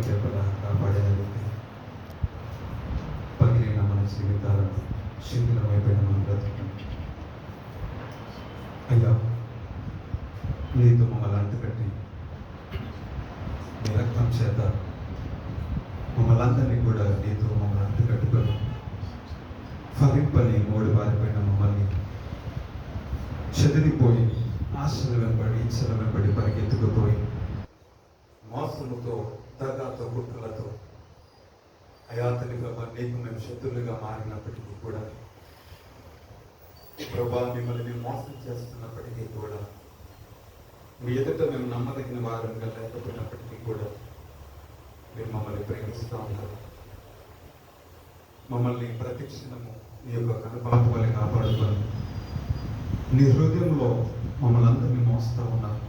చెప్పగా కాపాడేది పగిలిన మన జీవితాలను శిథిలమైపోయిన మన బ్రతుకులను అయ్యా నీతో మమ్మల్ని అంటుకట్టి నీ రక్తం చేత మమ్మల్ని అందరినీ కూడా నీతో మమ్మల్ని అంటుకట్టుకొని ఫలింపని మూడు వారిపోయిన మమ్మల్ని చెదిరిపోయి ఆశల వెంబడి ఇచ్చల వెంబడి పరిగెత్తుకుపోయి మోసముతో దగాతో కుట్రలతో అయాతని ప్రభా నీకు మేము శత్రులుగా మారినప్పటికీ కూడా ప్రభా మిమ్మల్ని మేము మోసం చేస్తున్నప్పటికీ కూడా మీ ఎదుట మేము నమ్మదగిన వారంగా లేకపోయినప్పటికీ కూడా మీరు మమ్మల్ని ప్రేమిస్తూ ఉంటారు. మమ్మల్ని ప్రతి క్షణము నీ యొక్క కనుపాపు వల్ల కాపాడుకొని నీ హృదయంలో మమ్మల్ని అందరినీ మోస్తూ ఉన్నారు.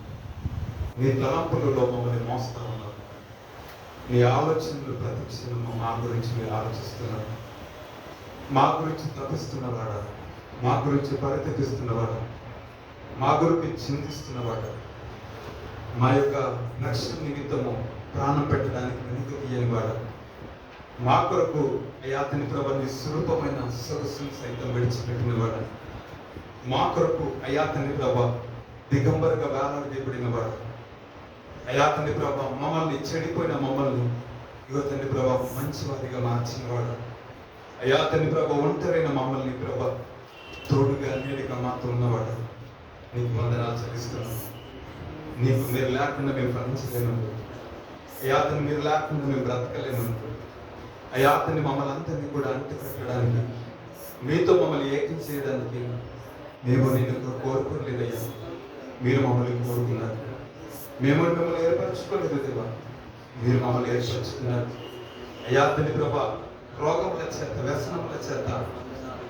నీ తలంపులలో మమ్మల్ని మోస్తూ ఉన్నారు. నీ ఆలోచనలు ప్రతి క్షణము మా గురించి మీరు ఆలోచిస్తున్నారు. మా గురించి తప్పిస్తున్నవాడా, మా గురించి పరితపిస్తున్నవాడా, మా గురించి చింతిస్తున్నవాడా, మా యొక్క రక్షణ నిమిత్తము ప్రాణం పెట్టడానికి వెనుక తీయనివాడా, మా కొరకు అయాతని ప్రభాని స్వరూపమైన సొగసును సైతం విడిచిపెట్టినవాడా, మా కొరకు అయాతని ప్రభ దిగంబరగా వేలాడబడినవాడు, అయాతని ప్రభ మమ్మల్ని చెడిపోయిన మమ్మల్ని యువతని ప్రభ మంచివారిగా మార్చినవాడు, అయాతని ప్రభ ఒంటరైన మమ్మల్ని ప్రభ తోడుగా నీడిగా మాతో ఉన్నవాడు. నీకు వందనాలు చెల్లిస్తున్నాను. నీకు మీరు లేకుండా మేము ఫలించలేము. అయాతని మీరు లేకుండా మేము బ్రతకలేము. అయాతని మమ్మల్ని అందరినీ కూడా అంటు కట్టడానికి, మీతో మమ్మల్ని ఏకం చేయడానికి మేము నిన్ను కోరుకోలేదయ్యా. మీరు మమ్మల్ని కోరుకున్నారు. మేము మిమ్మల్ని ఏర్పరచుకోలేదు దేవా, మీరు మమ్మల్ని ఏర్పరచుకున్నారు. అయాతని ప్రభా రోగముల చేత, వ్యసనముల చేత,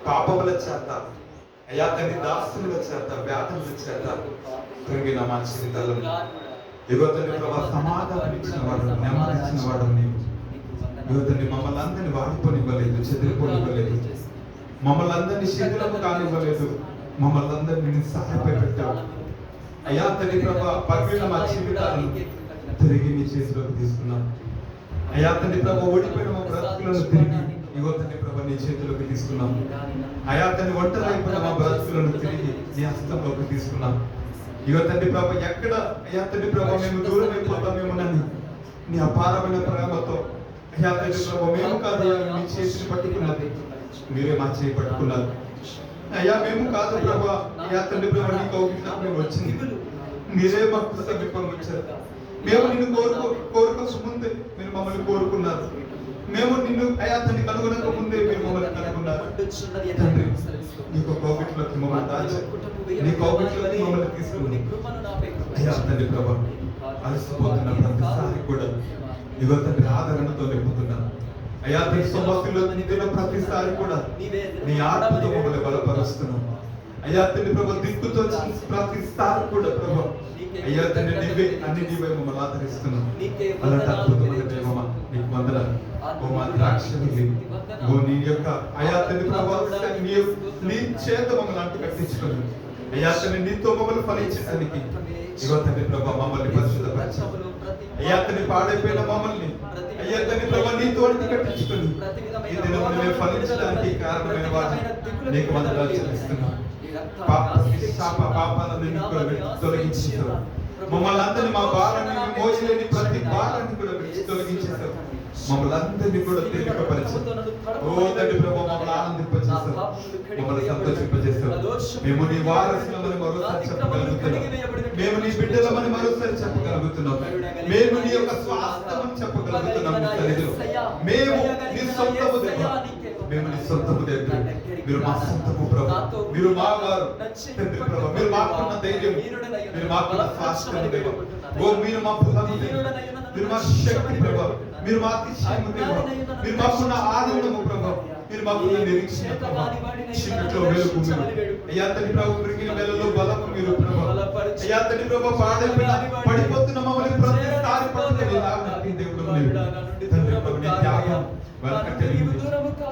పాపముల చేత, అయాతని దాసుల చేత, వ్యాధుల చేత పెరిగిన మా జీవితాలను యువతని ప్రభా సమాధానం ఇచ్చిన వాడు, నెమ్మది ఇచ్చిన వాడు నీవు. యువతని మమ్మల్ని అందరినీ వాడిపోనివ్వలేదు, చెదిరిపోనివ్వలేదు, మమ్మల్ని అందరినీ శిథిలము కానివ్వలేదు, మమ్మల్ని అందరినీ సహాయపై పెట్టావు. అయ్యా తండ్రి ప్రభా పగిలిన మా జీవితాలను తిరిగి నీ చేతిలోకి తీసుకున్నాం. అయ్యా తండ్రి ప్రభా ఓడిపోయిన మా బ్రతుకులను తిరిగి యువతని ప్రభా నీ చేతిలోకి తీసుకున్నాం. అయ్యా తండ్రి ఒంటరైపోయిన మా బ్రతుకులను తిరిగి నీ హస్తంలోకి తీసుకున్నాం. యువతండ్రి ప్రభా ఎక్కడ అయ్యా తండ్రి ప్రభా మేము దూరం అయిపోతామేమోనని నీ అపారమైన ప్రేమతో అయ్యా తండ్రి ప్రభా మేము కాదు నీ చేతిని పట్టుకున్నది, మీరే మా చేయి పట్టుకున్నారు. అయ్యా మేము కాదు ప్రభా, అయ్యా తండ్రి ప్రభా నీ కౌగిలిలోకి మేము వచ్చింది, మీరే మాకు సమీపం వచ్చారు. మేము నిన్ను కోరుకోక ముందే మీరు మమ్మల్ని కోరుకున్నారు. మేము నిన్ను అయ్యా తండ్రి కనుగొనక ముందే మీరు మమ్మల్ని కనుగొన్నారు. తండ్రి నీకు కౌగిలిలోకి మమ్మల్ని దాచారు, నీ కౌగిలిలోకి మమ్మల్ని తీసుకుని అయ్యా తండ్రి ప్రభా అలసిపోతున్న ప్రతిసారి కూడా ఇగో తండ్రి ఆదరణతో నింపుతున్నాను. అయ్యా నీ సమస్యలో నిండిన ప్రతిసారి కూడా నీ ఆత్మతో మమ్మల్ని బలపరుస్తున్నాం. అయ్యా తండ్రి ప్రభా దిక్కుతో ప్రతిసారి కూడా ప్రభా అయ్యా తండ్రి నీవే అన్ని నీవే మమ్మల్ని ఆదరిస్తున్నాం. అలాంటి అద్భుతమైన దేవమ్మ నీకు వందనాలు. ఓ మా ద్రాక్షని ఓ నీ యొక్క అయ్యా తండ్రి ప్రభా నీ చేత మమ్మల్ని అంటు కట్టించుకొని అయ్యా తండ్రి నీతో మమ్మల్ని ఫలించడానికి ఇగో తండ్రి ప్రభా మమ్మల్ని పరిశుద్ధపరచాలి. అయ్యా తండ్రి పాడైపోయిన మమ్మల్ని అయ్యా తండ్రి ప్రభా నీతో అంటు కట్టించుకొని ఈ దినం మేము ఫలించడానికి కారణమైన వాటిని నీకు వందనాలు చెల్లిస్తున్నాం. పాపాలను తొలగించేశారు. మమ్మల్ని అందరినీ మా భారాన్ని మోయలేని ప్రతి భారాన్ని కూడా తొలగించేశారు. మమ్మల్ని అందరినీ కూడా తేలికపరిచారు. ఓ తండ్రి ప్రభా మమ్మల్ని ఆనందింపజేశారు, మమ్మల్ని సంతోషింపజేశారు. మేము నీ వారసులమని మరోసారి చెప్పగలుగుతున్నాం. మేము నీ బిడ్డలమని మరోసారి చెప్పగలుగుతున్నాం. మేము నీ యొక్క స్వాస్థ్యమని చెప్పగలుగుతున్నాం. మేము నీ సొంతము దేవా, మేము నీ సొంతము దేవా, మీరు మా సొంతము ప్రభా, మీరు మా వారు తండ్రి ప్రభా, మీరు మాకున్న ధైర్యం, మీరు మాకున్న స్వాస్థ్యము దేవా. ఓ మీరు మా బలము దేవా, మీరు మా శక్తి ప్రభా, మీరు మా అతిశయము దేవా, మీరు మాకున్న ఆనందము ప్రభా, మీరు మాకున్న నిరీక్షణ ప్రభా. చీకట్లో వెలుగు మీరు అయ్యా తండ్రి ప్రభా, మృగిన వేళలో బలము మీరు ప్రభా. అయ్యా తండ్రి ప్రభా పడిపోతున్న మమ్మల్ని ప్రతిసారి పట్టుకొని లాగండి దేవుడు మీరు తండ్రి ప్రభా. నీ త్యాగం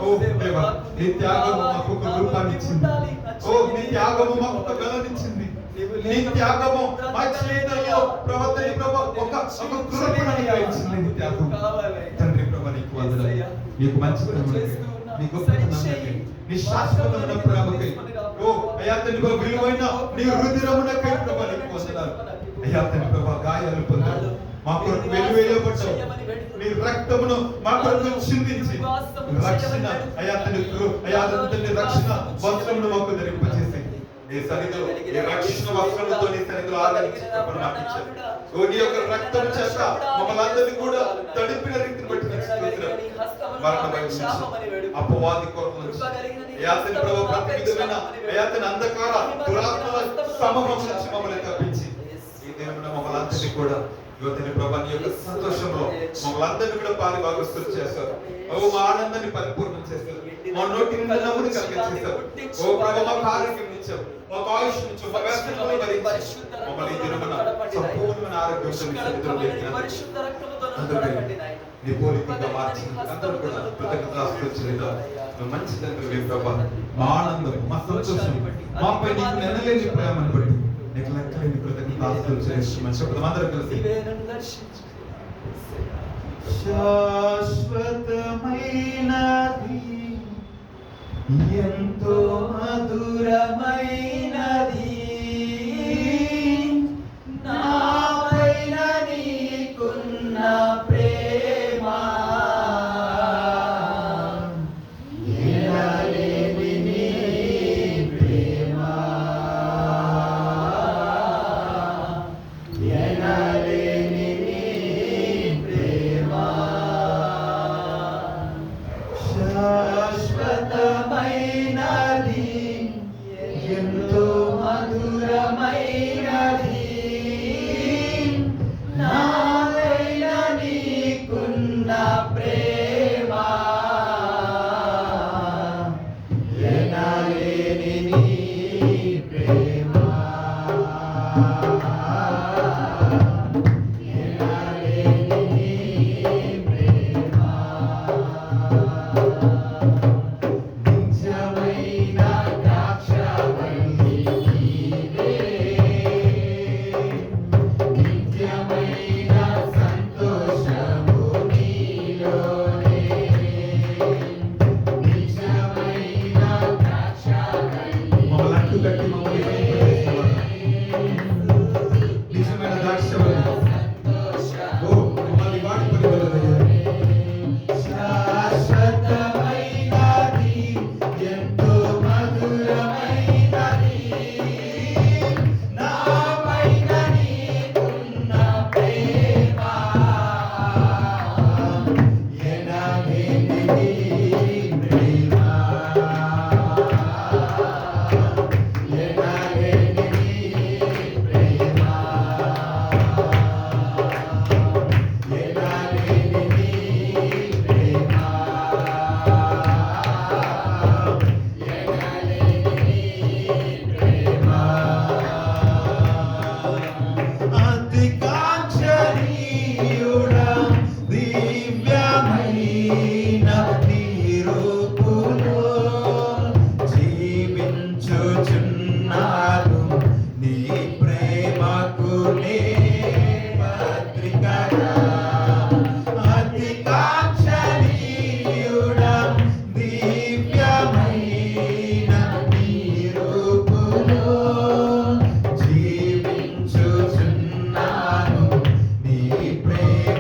ఓ దేవా, నీ త్యాగము మాకు ఒక రూపాన్ని ఇచ్చింది. ఓ నీ త్యాగము మాకు ఒక గలనిచ్చింది. నీ త్యాగము మా చేతుల్లో ప్రవర్తన ప్రభా ఒక కృపణని ఇచ్చింది. నీ త్యాగం నీకు మంచి ప్రేమకై, నీ గొప్పతనానికై, నీ శాశ్వతమైన ప్రేమకై, ఓ అయ్యా తండ్రి ప్రభు విలువైన నీ హృదయమునకై ప్రభు నీకు వందనాలు. అయ్యా తండ్రి ప్రభు గాయాలు పొందారు, మా కొరకు వెలువేయబడ్డావు, నీ రక్తమును మా కొరకు చిందించి రక్షణ అయ్యా తండ్రి రక్షణ వస్త్రమును మాకు ధరింపజేసి నీ సన్నిధిలో ఈ రక్షణ వస్త్రముతో నీ సన్నిధిలో ఆదరించి మాటించారు. ఓ నీ యొక్క రక్తం చేత మమ్మల్ని అందరినీ కూడా తడిపిన రీతిని బట్టి మరణ భయం నుంచి, అపవాది కోపం నుంచి, అయ్యాతని ప్రభు ప్రతి విధమైన అయ్యాతని అంధకార దురాత్మల సమూహం నుంచి మమ్మల్ని తప్పించి ఈ దినమున మమ్మల్ని అందరినీ కూడా యువతని ప్రభు నీ యొక్క సంతోషంలో మమ్మల్ని అందరినీ కూడా పాలుభాగస్తులు చేస్తారు. ఓ మా ఆనందాన్ని పరిపూర్ణం చేస్తారు, మా నోటి నిండా నవ్వుని కలిగించేస్తారు. ఓ ప్రభు మాకు ఆరోగ్యం ఇచ్చావు, మాకు ఆయుష్ ఇచ్చావు, మా వ్యసనాలను భరించి మమ్మల్ని ఈ దినమున సంపూర్ణమైన ఆరోగ్యంతో నీ సన్నిధిలో నీ పోలికగా మార్చి అందరూ కూడా కృతజ్ఞతాస్తుతులు చెల్లిద్దాం. మంచి తండ్రి ప్రభు, మా ఆనందం, మా సంతోషం, మాపై నీకు నెనలేని ప్రేమను బట్టి నీకు లెక్కలేని కృతజ్ఞతాస్తుతులు చెల్లిస్తున్నాం. చెప్తాం అందరూ కలిసి. శాశ్వతమైనది ఎంతో మధురమైనది నాపైన నీకున్న ప్రేమ ఎనలేని నీ ప్రేమ ఎనలేని నీ ప్రేమ శాశ్వతమైనది ఎంతో మధురమైనది నాపైన నీకున్న ప్రేమ ఎనలేని నీ ప్రేమ ఎనలేని నీ ప్రేమ నిజమైన ద్రాక్షవల్లి నీవే, నిత్యమైన సంతోషము నీలోనే, నిజమైన ద్రాక్షవల్లి మమ్మల్ని అడ్డుకట్టి మమ్మల్ని నిజమైన ద్రాక్షవల్లి ఓ మమ్మల్ని వాడుకొని వెళ్ళదయ్యా. శాశ్వతమైనది ఎంతో మధురమైనది నాపైన నీకున్న ప్రేమ ఎనలేని నీ ప్రేమ ఎనలేని నీ ప్రేమ ఎనలేని నీ ప్రేమ ఎనలేని నీ ప్రేమ అతికాంక్షణీయుడా దివ్యమైన నీ రూపులో జీవించుచున్నాను నీ ప్రేమకు నే పత్రికగా. అతికాంక్షణీయుడా దివ్యమైన నీ రూపులో జీవించుచున్నాను నీ ప్రేమ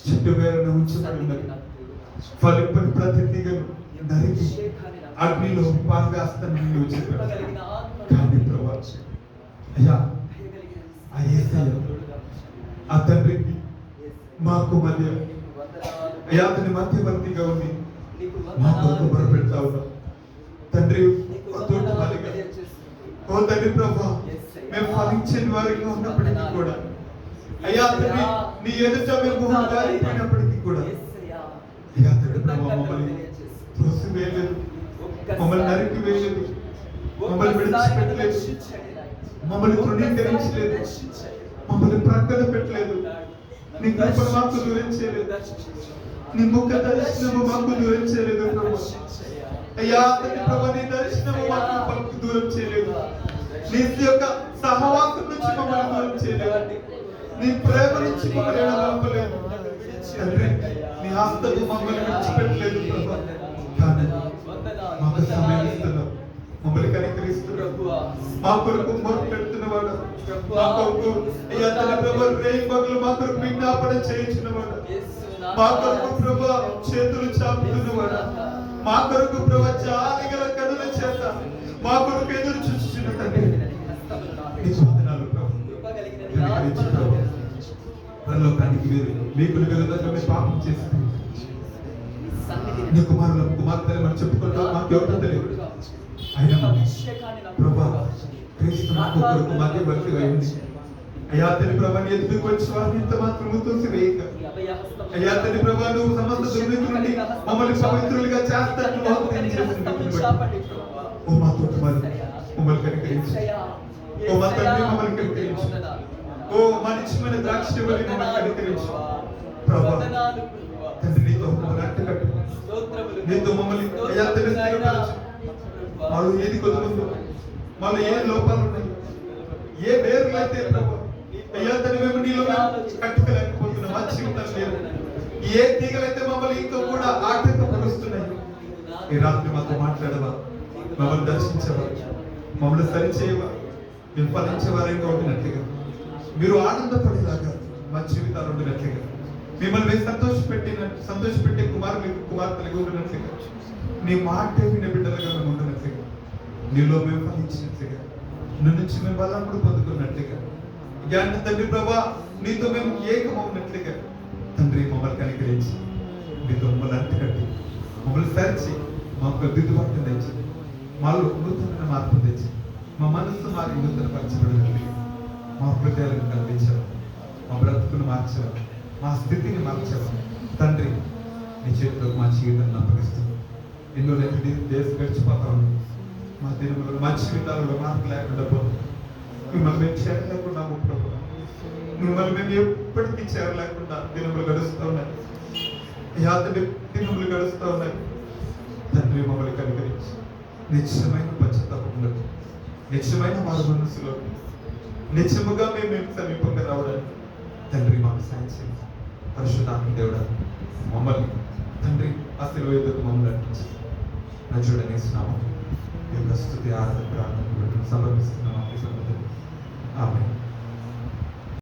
చెట్టు వేరున ఉంచబడి ఉన్నది. ఫలింపని ప్రతి తీగను నరికి అగ్నిలో పారవేస్తానని నువ్వు చెప్పావు. కానీ ప్రభా అయ్యా ఆ యేసయ్య ఆ తండ్రికి మాకు మధ్య అయ్యా అతని మధ్యవర్తిగా ఉంది మా కొరకు మొరపెడతా ఉన్నాం తండ్రి. ఓ తండ్రి ప్రభా మేము ఫలించని వారిగా ఉన్నప్పటికీ కూడా అయ్యా తండ్రి నీ ఎదుట మేము గాయపడినప్పటికీ కూడా అయ్యా తండ్రి ప్రభా మమ్మల్ని త్రోసివేయలేదు, మమ్మల్ని నరికి వేయలేదు, మమ్మల్ని విడిచిపెట్టలేదు, మమ్మల్ని తృణీకరించలేదు, మమ్మల్ని ప్రక్కన పెట్టలేదు. నీ కృపను మాకు దూరం చేయలేదు, నీ ముఖ దర్శనము మాకు దూరం చేయలేదు ప్రభు. అయ్యా తండ్రి ప్రభా నీ దర్శనము మాకు దూరం చేయలేదు, నీ యొక్క సహవాసం నుంచి మమ్మల్ని దూరం చేయలేదు, నీ ప్రేమ నుంచి మమ్మల్ని ఎడబాపలేదు తండ్రి. నీ హస్తము మమ్మల్ని విడిచిపెట్టలేదు ప్రభా. కానీ మాకు సమయం ఇస్తున్నావు, మమ్మల్ని కనికరిస్తున్నావు, మా కొరకు మొరపెడుతున్నవాడు, మా కొరకు అయ్యా తండ్రి ప్రభు రేయి పగలు మా కొరకు విజ్ఞాపన చేయించినవాడు. మా కొరకు ప్రభా చేతులు చాపుతున్నవాడా, మా కొరకు ప్రభా జాలిగల కనుల చేత మా కొరకు ఎదురు చూస్తున్న తండ్రి, నీకు వందనాలు ప్రభు. కనికరించు ప్రభు. పరలోకానికి మీరు మీకు విరోధంగా మేము పాపం చేసి నీ కుమార్తెలు మనం చెప్పుకుంటాం, మాకు ఎవరు తెలియదు. అయినా ప్రభా క్రీస్తు మాకు కొరకు మాకే భక్తి అయింది. అయ్యా తండ్రి ప్రభా నీ ఎదుటికి వచ్చి వారిని ఇంత మాత్రము తోసివేయక, అయ్యా తండ్రి ప్రభా నువ్వు సమస్త దుర్నీతి నుండి మమ్మల్ని పవిత్రులుగా చేస్తాను. ఓ మా తోటి మమ్మల్ని కనికరించు, ఓ మా తండ్రి మమ్మల్ని కనికరించు, ఓ మా నిత్యమైన ద్రాక్ష మమ్మల్ని కనికరించు ప్రభా. తండ్రి నీతో మమ్మల్ని అంటకట్టు, నీతో మమ్మల్ని అయ్యా తండ్రి స్థిరపరచు. వాళ్ళు ఏది కొద్దుందో, వాళ్ళు ఏ లోపాలు ఉన్నాయి, ఏ వేరులు అయితే ప్రభు అయ్యా తండ్రి మేము నీలో కట్టుకోలేకపోతున్నాం. మా జీవితం లేదు, ఏ తీగలైతే మమ్మల్ని ఇంకో కూడా ఆటంకపరుస్తున్నాయి, ఈ రాత్రి మాతో మాట్లాడవా, మమ్మల్ని దర్శించవా, మమ్మల్ని సరిచేయవా, మేము ఫలించేవారంగా ఉండినట్లుగా, మీరు ఆనందపడేలాగా మా జీవితాలు ఉండినట్లుగా, మిమ్మల్ని మేము సంతోషపెట్టే కుమార్తెలుగా ఉండినట్లుగా, నీ మాట విన్న బిడ్డలుగా మేము ఉండినట్లుగా, నీలో మేము ఫలించినట్లుగా, నీ నుంచి మేము బలముడు పొందుకున్నట్లుగా, జ్ఞాన తండ్రి ప్రభా నీతో మేము ఏకమవునట్లుగా తండ్రి మమ్మల్ని కనికరించి నీతో మమ్మల్ని అంటకట్టి మమ్మల్ని సరిచి మాకు దిద్దుబాటు తెచ్చి మాలో నూతన మార్పు తెచ్చి మా మనస్సు మాకు నూతన పరచబడినట్లుగా మా హృదయాలను కల్పించావు, మా బ్రతుకును మార్చావు, మా స్థితిని మార్చావు తండ్రి. నీ చేతిలో మా జీవితాన్ని అప్పగిస్తుంది. ఎన్నో దేశం గడిచిపోతా ఉంది, మా దినములు మా జీవితాలలో మార్పు లేకుండా పోతుంది. మిమ్మల్ని మేము చేరలేకున్నాము ప్రభు, మిమ్మల్ని మేము ఎప్పటికీ చేరలేకుండా దినములు గడుస్తూ ఉన్నాయి, యాత్రి దినములు గడుస్తూ ఉన్నాయి. తండ్రి మమ్మల్ని కనికరించి నిత్యమైన పశ్చాత్తాపంలో, నిత్యమైన మారు మనసులో నిత్యముగా మేము సమీపంగా రావడానికి తండ్రి మాకు సాయం చేయండి. పరిశుద్ధాత్మ దేవుడా మమ్మల్ని తండ్రి ఆ శిలువ ఎదుగు మమ్మల్ని అర్పించి నజుడనే స్నామం యొక్క స్తుతి ఆరాధన ప్రార్థన సమర్పిస్తున్నాం. ఆమె